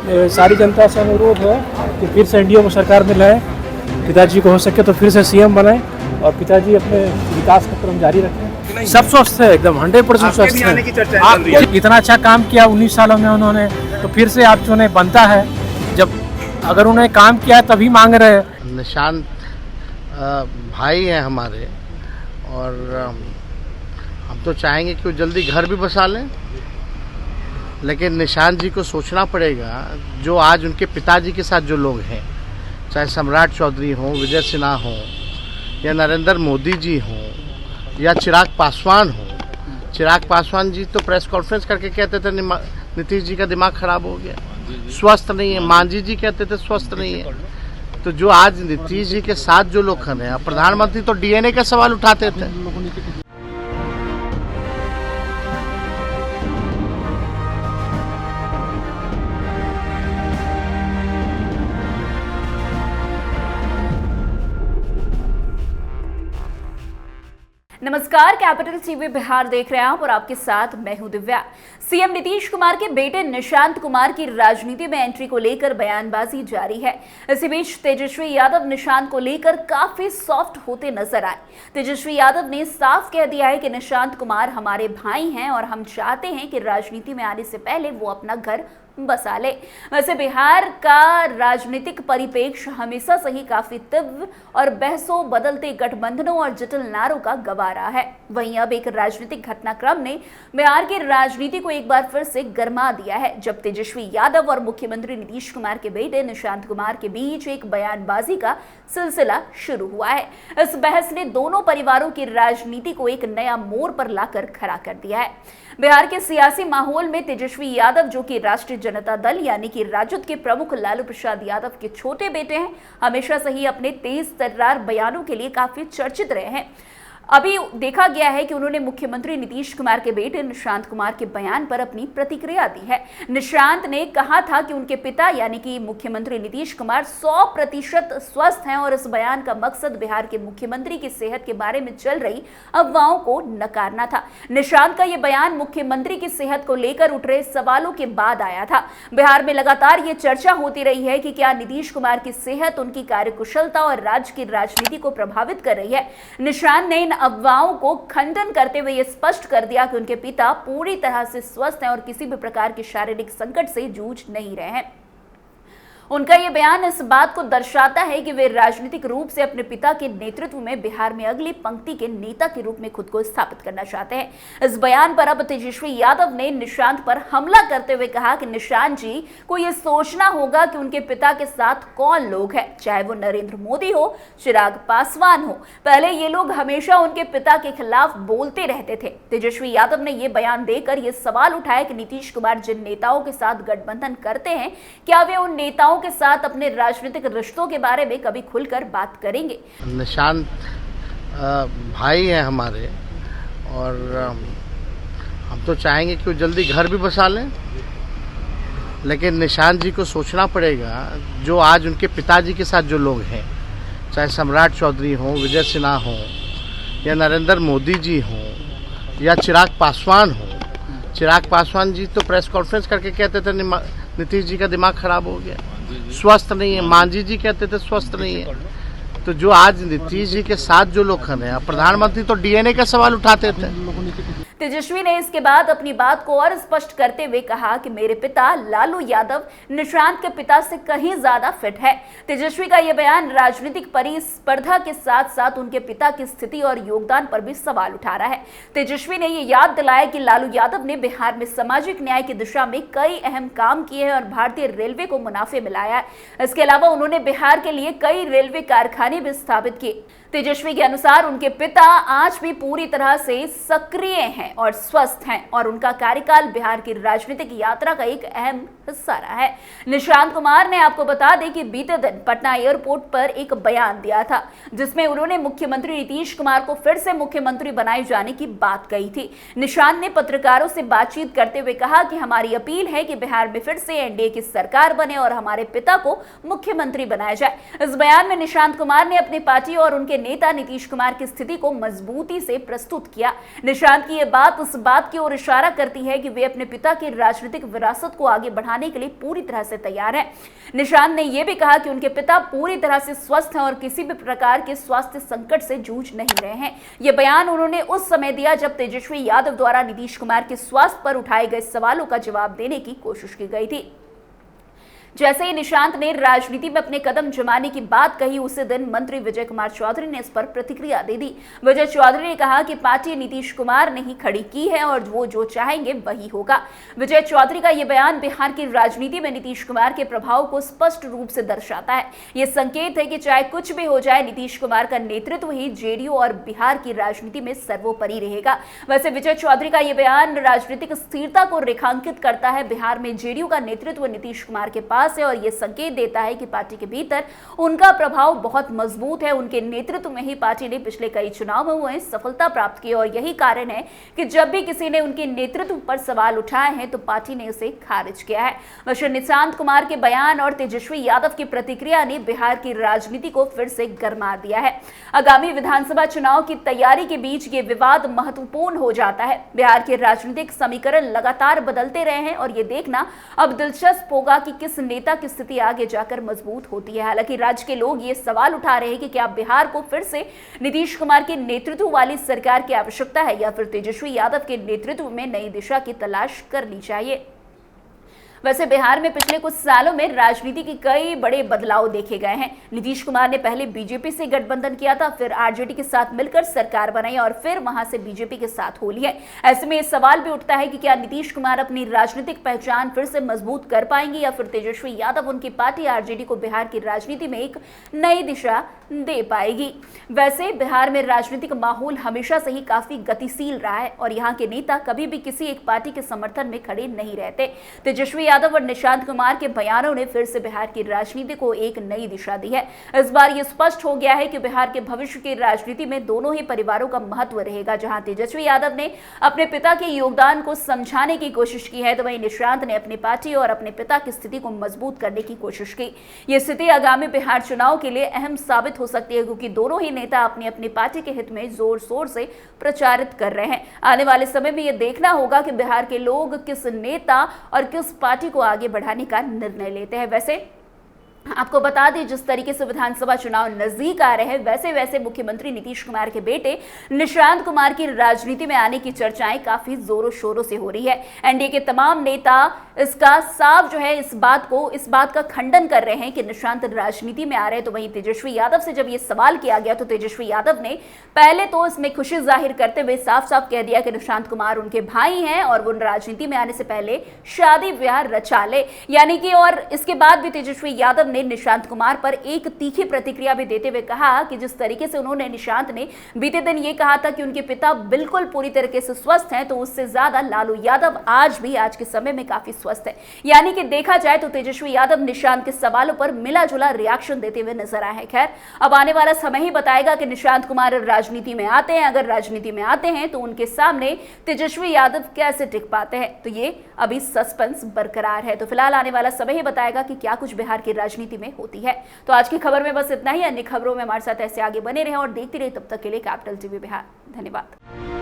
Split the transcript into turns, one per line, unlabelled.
सारी जनता से अनुरोध है कि फिर से एनडीए में सरकार में लाए, पिताजी को हो सके तो फिर से सीएम बनाए और पिताजी अपने विकास का क्रम जारी रखें। सब स्वस्थ है, एकदम 100% स्वस्थ है। आपको इतना अच्छा काम किया 19 सालों में उन्होंने, तो फिर से आप जो है बनता है। जब अगर उन्होंने काम किया तभी मांग रहे हैं।
निशांत भाई हैं हमारे, और हम तो चाहेंगे कि वो जल्दी घर भी बसा लें, लेकिन निशांत जी को सोचना पड़ेगा जो आज उनके पिताजी के साथ जो लोग हैं, चाहे सम्राट चौधरी हों, विजय सिन्हा हों, या नरेंद्र मोदी जी हों, या चिराग पासवान हों। चिराग पासवान जी तो प्रेस कॉन्फ्रेंस करके कहते थे नीतीश जी का दिमाग खराब हो गया, स्वस्थ नहीं है। मांझी जी कहते थे स्वस्थ नहीं है। तो जो आज नीतीश जी के साथ जो लोग खड़े हैं, प्रधानमंत्री तो डीएनए का सवाल उठाते थे।
नमस्कार, कैपिटल टीवी बिहार देख रहे हैं आप और आपके साथ मैं हूं दिव्या। सीएम नीतीश कुमार के बेटे निशांत कुमार की राजनीति में एंट्री को लेकर बयानबाजी जारी है। इसी बीच तेजस्वी यादव निशांत को लेकर काफी सॉफ्ट होते नजर आए। तेजस्वी यादव ने साफ कह दिया है कि निशांत कुमार हमारे भाई हैं और हम चाहते हैं कि राजनीति में आने से पहले वो अपना घर बसा ले। वैसे बिहार का राजनीतिक परिप्रेक्ष्य हमेशा से ही काफी तीव्र और बहसों, बदलते गठबंधनों और जटिल नारों का गवाह रहा है। वहीं अब एक राजनीतिक घटनाक्रम ने बिहार की राजनीति को एक बार फिर से गरमा दिया है, जब तेजस्वी यादव और मुख्यमंत्री नीतीश कुमार के बेटे निशांत कुमार के बीच एक बयानबाजी का सिलसिला शुरू हुआ है। इस बहस ने दोनों परिवारों की राजनीति को एक नया मोड़ पर लाकर खड़ा कर दिया है। बिहार के सियासी माहौल में तेजस्वी यादव, जो कि राष्ट्रीय जनता दल यानी कि राजद के प्रमुख लालू प्रसाद यादव के छोटे बेटे हैं, हमेशा से ही अपने तेज तर्रार बयानों के लिए काफी चर्चित रहे हैं। अभी देखा गया है कि उन्होंने मुख्यमंत्री नीतीश कुमार के बेटे निशांत कुमार के बयान पर अपनी प्रतिक्रिया दी है। निशांत ने कहा था कि उनके पिता यानी कि मुख्यमंत्री नीतीश कुमार 100% स्वस्थ हैं और इस बयान का मकसद बिहार के मुख्यमंत्री की सेहत के बारे में चल रही अफवाहों को नकारना था। निशांत का यह बयान मुख्यमंत्री की सेहत को लेकर उठ रहे सवालों के बाद आया था। बिहार में लगातार ये चर्चा होती रही है कि क्या नीतीश कुमार की सेहत उनकी कार्यकुशलता और राज्य की राजनीति को प्रभावित कर रही है। निशांत ने अफवाहों को खंडन करते हुए यह स्पष्ट कर दिया कि उनके पिता पूरी तरह से स्वस्थ हैं और किसी भी प्रकार के शारीरिक संकट से जूझ नहीं रहे हैं। उनका यह बयान इस बात को दर्शाता है कि वे राजनीतिक रूप से अपने पिता के नेतृत्व में बिहार में अगली पंक्ति के नेता के रूप में खुद को स्थापित करना चाहते हैं। इस बयान पर अब तेजस्वी यादव ने निशांत पर हमला करते हुए कहा कि निशांत जी को यह सोचना होगा कि उनके पिता के साथ कौन लोग हैं, चाहे वो नरेंद्र मोदी हो, चिराग पासवान हो। पहले ये लोग हमेशा उनके पिता के खिलाफ बोलते रहते थे। तेजस्वी यादव ने यह बयान देकर यह सवाल उठाया कि नीतीश कुमार जिन नेताओं के साथ गठबंधन करते हैं, क्या वे उन नेताओं के साथ अपने राजनीतिक रिश्तों के बारे में कभी खुलकर बात करेंगे।
निशांत भाई हैं हमारे, और हम तो चाहेंगे कि वो जल्दी घर भी बसा लें, लेकिन निशांत जी को सोचना पड़ेगा जो आज उनके पिताजी के साथ जो लोग हैं, चाहे सम्राट चौधरी हों, विजय सिन्हा हों, या नरेंद्र मोदी जी हों, या चिराग पासवान हों। चिराग पासवान जी तो प्रेस कॉन्फ्रेंस करके कहते थे नीतीश जी का दिमाग खराब हो गया, स्वस्थ नहीं है। मांझी जी कहते थे स्वस्थ नहीं है। तो जो आज नीतीश जी के साथ जो लोग खड़े हैं, प्रधानमंत्री तो डीएनए का सवाल उठाते थे।
तेजस्वी ने इसके बाद अपनी बात को और स्पष्ट करते हुए कहा कि मेरे पिता लालू यादव निशांत के पिता से कहीं ज्यादा फिट है। तेजस्वी का यह बयान राजनीतिक परिस्पर्धा के साथ साथ उनके पिता की स्थिति और योगदान पर भी सवाल उठा रहा है। तेजस्वी ने यह याद दिलाया कि लालू यादव ने बिहार में सामाजिक न्याय की दिशा में कई अहम काम किए हैं और भारतीय रेलवे को मुनाफे में लाया है। इसके अलावा उन्होंने बिहार के लिए कई रेलवे कारखाने भी स्थापित किए। तेजस्वी के अनुसार उनके पिता आज भी पूरी तरह से सक्रिय हैं और स्वस्थ हैं और उनका कार्यकाल बिहार की राजनीतिक यात्रा का एक अहम हिस्सा रहा है। निशांत कुमार ने आपको बता दें कि बीते दिन पटना एयरपोर्ट पर एक बयान दिया था, जिसमें उन्होंने मुख्यमंत्री नीतीश कुमार को फिर से मुख्यमंत्री बनाए जाने की बात कही थी। निशांत ने पत्रकारों से बातचीत करते हुए कहा कि हमारी अपील है कि बिहार में फिर से एनडीए की सरकार बने और हमारे पिता को मुख्यमंत्री बनाया जाए। इस बयान में निशांत कुमार ने अपनी पार्टी और उनके नेता नीतीश कुमार की स्थिति को मजबूती से प्रस्तुत किया। निशांत की यह बात बात इस बात की ओर इशारा करती है कि वे अपने पिता की राजनीतिक विरासत को आगे बढ़ाने के लिए पूरी तरह से तैयार हैं। निशांत ने यह भी कहा कि उनके पिता पूरी तरह से स्वस्थ हैं और किसी भी प्रकार के स्वास्थ्य संकट से जूझ नहीं रहे हैं। यह बयान उन्होंने उस समय दिया जब तेजस्वी यादव द्वारा नीतीश कुमार के स्वास्थ्य पर उठाए गए सवालों का जवाब देने की कोशिश की गई थी। जैसे ही निशांत ने राजनीति में अपने कदम जमाने की बात कही, उसी दिन मंत्री विजय कुमार चौधरी ने इस पर प्रतिक्रिया दे दी। विजय चौधरी ने कहा कि पार्टी नीतीश कुमार ने ही खड़ी की है और वो जो चाहेंगे वही होगा। विजय चौधरी का यह बयान बिहार की राजनीति में नीतीश कुमार के प्रभाव को स्पष्ट रूप से दर्शाता है। यह संकेत है कि चाहे कुछ भी हो जाए, नीतीश कुमार का नेतृत्व ही जेडीयू और बिहार की राजनीति में सर्वोपरि रहेगा। वैसे विजय चौधरी का यह बयान राजनीतिक स्थिरता को रेखांकित करता है। बिहार में जेडीयू का नेतृत्व नीतीश कुमार के पास है और यह संकेत देता है कि पार्टी के भीतर उनका प्रभाव बहुत मजबूत है। उनके नेतृत्व में ही पार्टी ने पिछले कई चुनावों में सफलता प्राप्त की और यही कारण है कि जब भी किसी ने उनके नेतृत्व पर सवाल उठाए हैं तो पार्टी ने उसे खारिज किया है। वैसे निशांत कुमार के बयान और तेजस्वी यादव की प्रतिक्रिया ने बिहार की राजनीति को फिर से गरमा दिया है। आगामी विधानसभा चुनाव की तैयारी के बीच ये विवाद महत्वपूर्ण हो जाता है। बिहार के राजनीतिक समीकरण लगातार बदलते रहे हैं और ये देखना अब दिलचस्प होगा कि किस नेता की स्थिति आगे जाकर मजबूत होती है। हालांकि राज्य के लोग ये सवाल उठा रहे हैं कि क्या बिहार को फिर से नीतीश कुमार के नेतृत्व वाली सरकार की आवश्यकता है या फिर तेजस्वी यादव के नेतृत्व में नई दिशा की तलाश करनी चाहिए। वैसे बिहार में पिछले कुछ सालों में राजनीति के कई बड़े बदलाव देखे गए हैं। नीतीश कुमार ने पहले बीजेपी से गठबंधन किया था, फिर आरजेडी के साथ मिलकर सरकार बनाई और फिर वहां से बीजेपी के साथ हो ली है। ऐसे में यह सवाल भी उठता है कि क्या नीतीश कुमार अपनी राजनीतिक पहचान फिर से मजबूत कर पाएंगे या फिर तेजस्वी यादव उनकी पार्टी आरजेडी को बिहार की राजनीति में एक नई दिशा दे पाएगी। वैसे बिहार में राजनीतिक माहौल हमेशा से ही काफी गतिशील रहा है और यहाँ के नेता कभी भी किसी एक पार्टी के समर्थन में खड़े नहीं रहते। तेजस्वी यादव और निशांत कुमार के बयानों ने फिर से बिहार की राजनीति को एक नई दिशा दी है। इस बार यह स्पष्ट हो गया है कि बिहार के भविष्य की राजनीति में दोनों ही परिवारों का महत्व रहेगा। जहां तेजस्वी यादव ने अपने पिता के योगदान को समझाने की कोशिश की है, तो वहीं निशांत ने अपनी पार्टी और अपने पिता की स्थिति को मजबूत करने की कोशिश की। यह स्थिति आगामी बिहार चुनाव के लिए अहम साबित हो सकती है क्योंकि दोनों ही नेता अपनी अपनी पार्टी के हित में जोर शोर से प्रचारित कर रहे हैं। आने वाले समय में यह देखना होगा कि बिहार के लोग किस नेता और किस पार्टी को आगे बढ़ाने का निर्णय लेते हैं। वैसे आपको बता दें, जिस तरीके से विधानसभा चुनाव नजदीक आ रहे हैं वैसे वैसे मुख्यमंत्री नीतीश कुमार के बेटे निशांत कुमार की राजनीति में आने की चर्चाएं काफी जोरों शोरों से हो रही है। एनडीए के तमाम नेता इसका साफ जो है इस बात का खंडन कर रहे हैं कि निशांत राजनीति में आ रहे हैं। तो वहीं तेजस्वी यादव से जब ये सवाल किया गया तो तेजस्वी यादव ने पहले तो इसमें खुशी जाहिर करते हुए साफ साफ कह दिया कि निशांत कुमार उनके भाई हैं और वो राजनीति में आने से पहले शादी ब्याह रचा ले, यानी कि और इसके बाद भी तेजस्वी यादव ने निशांत कुमार पर एक तीखी प्रतिक्रिया भी देते हुए कहा कि जिस तरीके से उन्होंने निशांत ने बीते दिन ये कहा था कि उनके पिता बिल्कुल पूरी तरीके से स्वस्थ हैं, तो उससे ज्यादा लालू यादव आज के समय में काफी स्वस्थ है। यानी कि देखा जाए तो तेजस्वी यादव निशांत के सवालों पर मिला जुला रिएक्शन देते हुए नजर आए हैं। खैर, अब आने वाला समय ही बताएगा कि निशांत कुमार राजनीति में आते हैं। अगर राजनीति में आते हैं तो उनके सामने तेजस्वी यादव कैसे टिक पाते हैं, तो ये अभी सस्पेंस बरकरार है। तो फिलहाल आने वाला समय ही बताएगा कि क्या कुछ बिहार की राजनीति में होती है। तो आज की खबर में बस इतना ही। अन्य खबरों में हमारे साथ ऐसे आगे बने रहें और देखते रहे। तब तक के लिए कैपिटल टीवी बिहार। धन्यवाद।